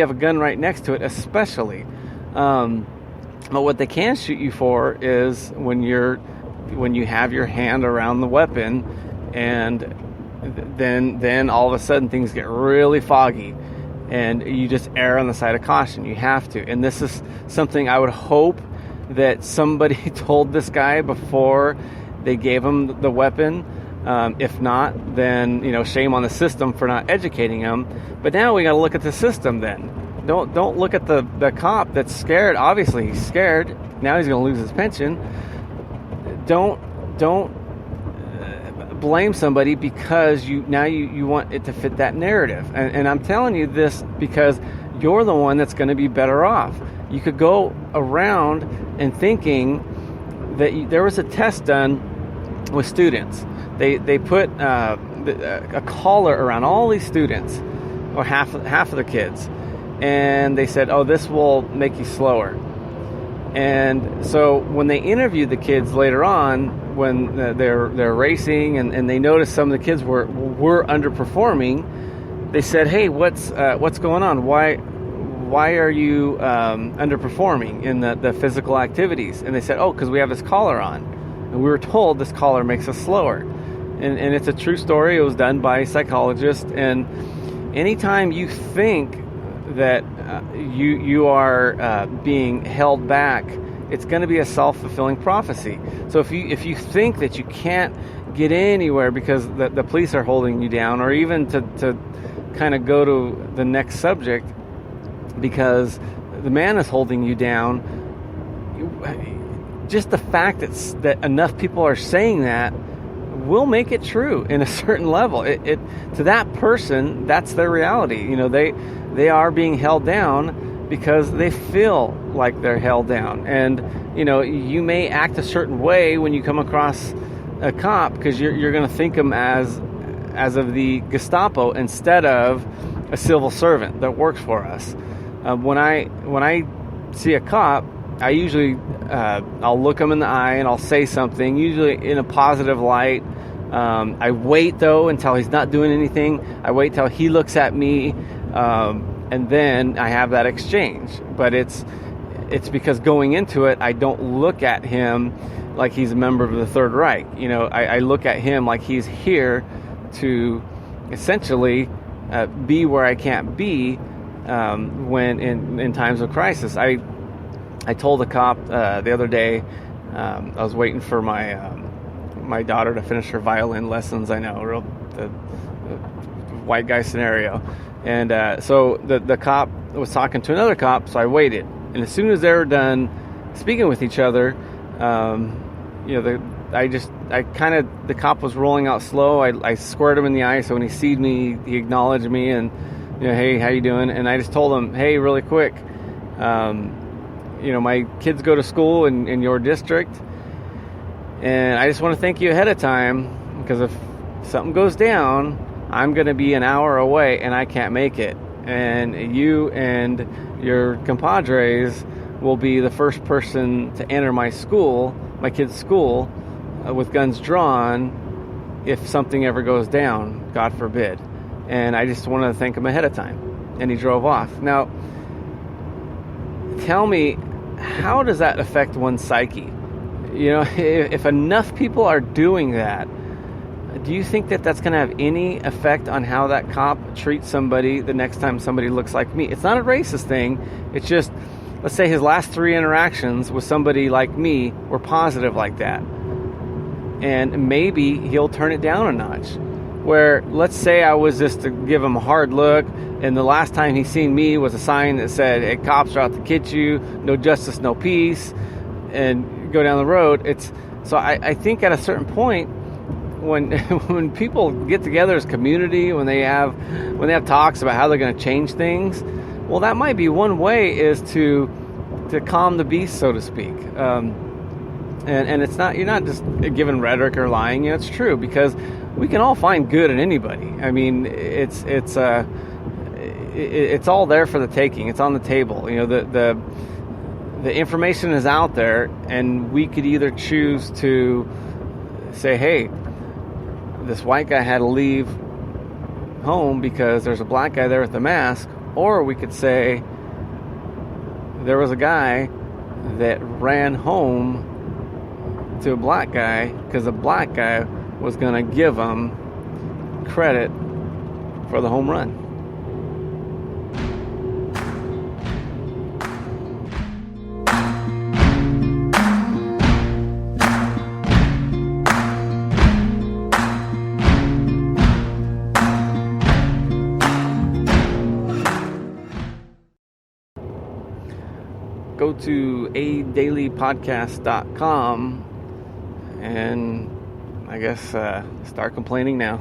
you have a gun right next to it, especially. But what they can shoot you for is when you have your hand around the weapon, and then all of a sudden things get really foggy, and you just err on the side of caution. You have to. And this is something I would hope that somebody told this guy before they gave him the weapon. If not, then shame on the system for not educating him. But now we got to look at the system. Then don't look at the cop that's scared. Obviously he's scared. Now he's going to lose his pension. Don't blame somebody because you want it to fit that narrative. And I'm telling you this because you're the one that's going to be better off. You could go around and thinking that there was a test done with students. They put a collar around all these students, or half of the kids, and they said, "Oh, this will make you slower." And so when they interviewed the kids later on, when they're racing, and they noticed some of the kids were underperforming, they said, "Hey, what's going on? Why are you underperforming in the physical activities?" And they said, "Oh, because we have this collar on, and we were told this collar makes us slower." And it's a true story. It was done by psychologists. And anytime you think that you are being held back, it's going to be a self-fulfilling prophecy. So if you think that you can't get anywhere because the police are holding you down, or even to kind of go to the next subject because the man is holding you down, just the fact that enough people are saying that will make it true in a certain level. It to that person, that's their reality. They are being held down because they feel like they're held down. And you may act a certain way when you come across a cop because you're going to think them as of the Gestapo instead of a civil servant that works for us. When I see a cop, I usually I'll look them in the eye and I'll say something, usually in a positive light. I wait though until he's not doing anything. I wait till he looks at me, and then I have that exchange. But it's because going into it, I don't look at him like he's a member of the Third Reich. I look at him like he's here to essentially be where I can't be when in times of crisis. I told a cop the other day, I was waiting for my daughter to finish her violin lessons. I know, the white guy scenario. And so the cop was talking to another cop, so I waited. And as soon as they were done speaking with each other, the cop was rolling out slow. I squared him in the eye, so when he seed me, he acknowledged me and, "Hey, how you doing?" And I just told him, "Hey, really quick, my kids go to school in your district, and I just want to thank you ahead of time, because if something goes down, I'm going to be an hour away and I can't make it. And you and your compadres will be the first person to enter my school, my kid's school, with guns drawn if something ever goes down, God forbid. And I just want to thank him ahead of time." And he drove off. Now, tell me, how does that affect one's psyche? If enough people are doing that, do you think that that's going to have any effect on how that cop treats somebody the next time somebody looks like me? It's not a racist thing. It's just, let's say his last 3 interactions with somebody like me were positive like that. And maybe he'll turn it down a notch. Where, let's say I was just to give him a hard look, and the last time he seen me was a sign that said, "Hey, cops are out to get you, no justice, no peace," and go down the road. So I think at a certain point, when people get together as community, when they have talks about how they're going to change things, well, that might be one way, is to calm the beast, so to speak. And it's not, you're not just giving rhetoric or lying. It's true, because we can all find good in anybody. I mean, it's all there for the taking. It's on the table. The information is out there, and we could either choose to say, "Hey, this white guy had to leave home because there's a black guy there with the mask," Or we could say there was a guy that ran home to a black guy because the black guy was going to give him credit for the home run. Go to adailypodcast.com and I guess start complaining now.